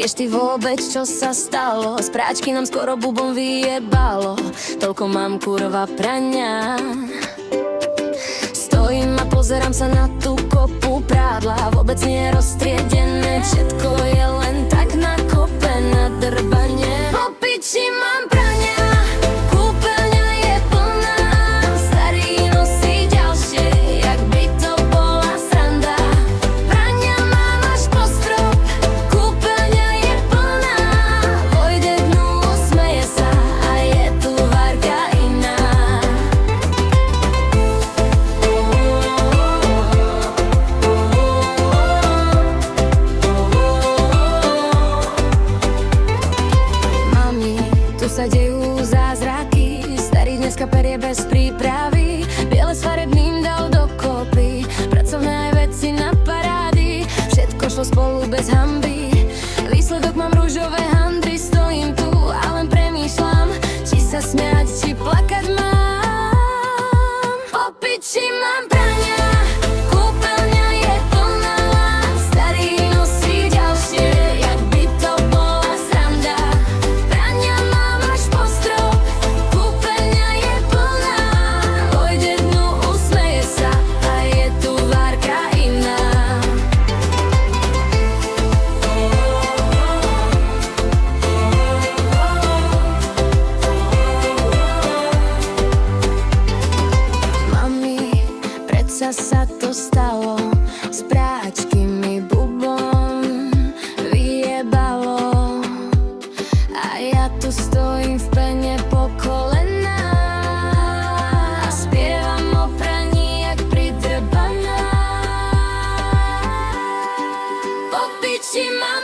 Vieš ty vôbec, čo sa stalo? Z práčky nám skoro bubom vyjebalo. Toľko mám kurva prania. Stojím a pozerám sa na tú kopu prádla. Vôbec nie je roztriedené, všetko je len tak na kope na drbanie. Po piči mám prania, kúpeľňa je plná. Starý nosí ďalšie, jak by to bola sranda. Prania mám až po strop, kúpeľňa je plná. Vojde dnu, smeje sa a je tu várka iná. Mami, tu sa dejú zázraky. Starý dneska perie bez prípravy. Biele s farebným dal dokopy. Pracovné aj veci na parády. Všetko šlo spolu bez hanby. Výsledok mám rúžové handry. Stojím tu a len premýšľam, či sa smiať, či plakať mám. Po piči mám prania, kúpeľňa je plná. Starý nosí ďalšie, jak by to bola sranda. Prania mám až po strop, kúpeľňa je plná. Vojde dnu, usmeje sa a je tu várka iná. Mami, predsa sa to stalo. Z práčky mi bubom vyjebalo. A ja tu stojím v pene po kolená. A spievam o praní, jak pridrbaná. Po piči mám